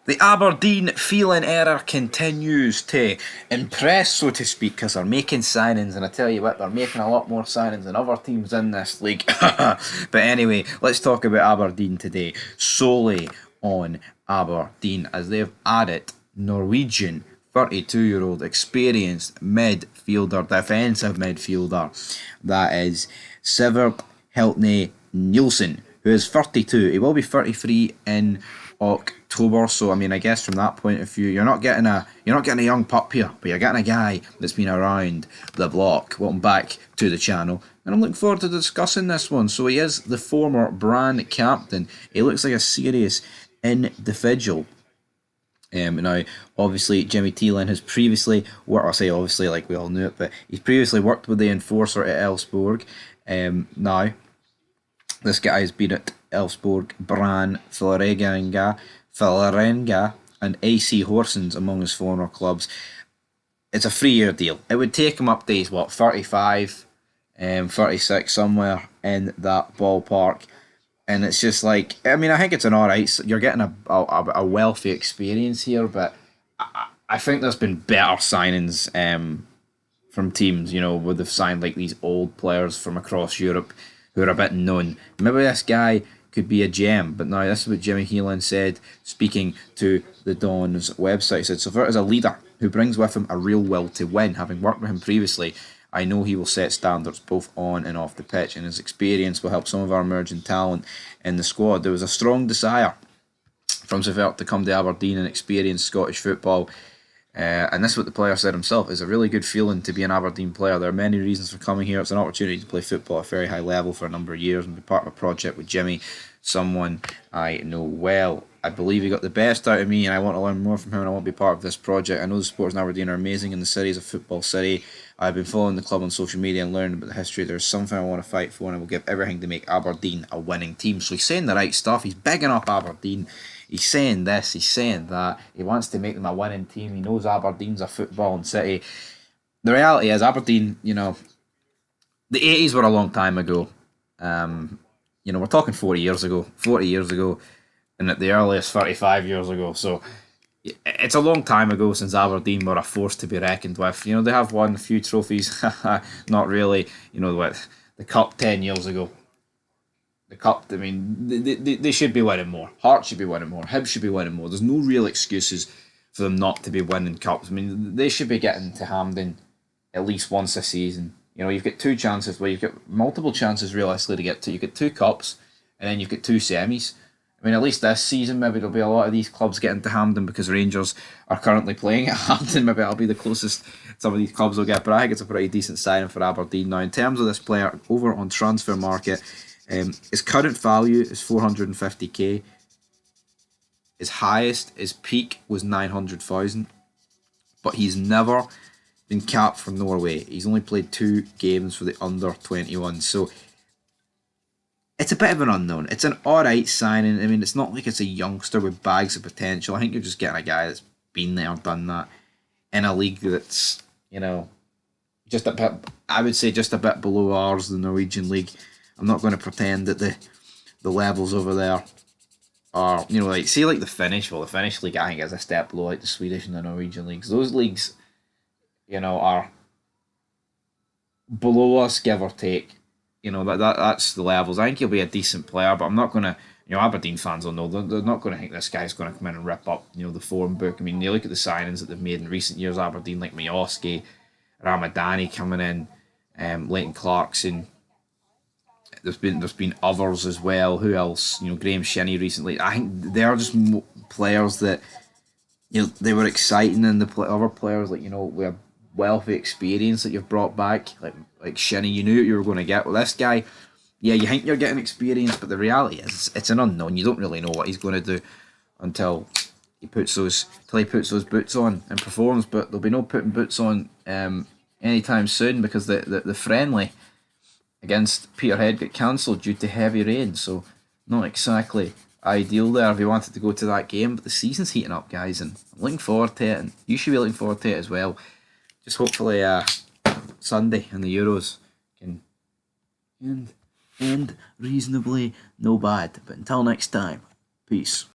The Aberdeen feeling error continues to impress, so to speak, because they're making signings, and I tell you what, they're making a lot more signings than other teams in this league. But anyway, let's talk about Aberdeen today, solely on Aberdeen, as they've added Norwegian 32-year-old experienced midfielder, defensive midfielder, that is Sivert Heltne Nilsen, who is 32. He will be 33 in October. So I mean, I guess from that point of view, you're not getting a young pup here, but you're getting a guy that's been around the block. Welcome back to the channel, and I'm looking forward to discussing this one. So he is the former brand captain. He looks like a serious individual. Now, obviously, Jimmy Thielen has previously worked. I say obviously, like we all knew it, but he's previously worked with the enforcer at Elfsborg. Now, this guy has been at Elfsborg, Brann, Vålerenga, and AC Horsens among his former clubs. It's a 3-year deal. It would take him up to his, 35, 36, somewhere in that ballpark. And it's just like, I mean, I think it's an alright. You're getting a wealthy experience here, but I think there's been better signings from teams, where they've signed like these old players from across Europe who are a bit known. Maybe this guy could be a gem, but now this is what Jimmy Thielen said, speaking to the Don's website. He said, Sivert is a leader who brings with him a real will to win. Having worked with him previously, I know he will set standards both on and off the pitch, and his experience will help some of our emerging talent in the squad. There was a strong desire from Sivert to come to Aberdeen and experience Scottish football. And this is what the player said himself. It's a really good feeling to be an Aberdeen player. There are many reasons for coming here. It's an opportunity to play football at a very high level for a number of years and be part of a project with Jimmy, someone I know well. I believe he got the best out of me, and I want to learn more from him, and I want to be part of this project. I know the sports in Aberdeen are amazing, and the city is a football city. I've been following the club on social media and learning about the history. There's something I want to fight for, and I will give everything to make Aberdeen a winning team. So he's saying the right stuff. He's bigging up Aberdeen. He's saying this, he's saying that. He wants to make them a winning team. He knows Aberdeen's a footballing city. The reality is, Aberdeen, the 80s were a long time ago. We're talking 40 years ago, and at the earliest 35 years ago. So it's a long time ago since Aberdeen were a force to be reckoned with. They have won a few trophies. Not really. The Cup 10 years ago. The Cup, I mean, they should be winning more. Hearts should be winning more. Hibs should be winning more. There's no real excuses for them not to be winning Cups. I mean, they should be getting to Hampden at least once a season. You've got two chances, you've got multiple chances realistically to get to. You've got two Cups, and then you've got two semis. I mean, at least this season, maybe there'll be a lot of these clubs getting to Hampden because Rangers are currently playing at Hampden. Maybe that'll be the closest some of these clubs will get. But I think it's a pretty decent signing for Aberdeen. Now, in terms of this player, over on transfer market, his current value is 450k. His peak was 900,000. But he's never been capped for Norway. He's only played 2 games for the under 21. So it's a bit of an unknown. It's an alright signing. I mean, it's not like it's a youngster with bags of potential. I think you're just getting a guy that's been there, done that, in a league that's, just a bit, I would say just a bit below ours, the Norwegian league. I'm not going to pretend that the levels over there are, like the Finnish. Well, the Finnish league I think is a step below like the Swedish and the Norwegian leagues. Those leagues, are below us, give or take. That's the levels. I think he'll be a decent player, but I'm not going to. Aberdeen fans will know they're not going to think this guy's going to come in and rip up, the form book. I mean, you look at the signings that they've made in recent years. Aberdeen, like Miovski, Ramadani coming in, Leighton Clarkson. There's been others as well. Who else? Graham Shinney recently. I think they are just players that they were exciting, and the other players like we have wealthy experience that you've brought back, like Shinney. You knew what you were going to get. Well, this guy, yeah, you think you're getting experience, but the reality is it's an unknown. You don't really know what he's going to do until he puts those boots on and performs. But there'll be no putting boots on anytime soon because the friendly against Peterhead got cancelled due to heavy rain, so not exactly ideal there if you wanted to go to that game. But the season's heating up, guys, and I'm looking forward to it, and you should be looking forward to it as well. Just hopefully Sunday and the Euros can end reasonably no bad. But until next time, peace.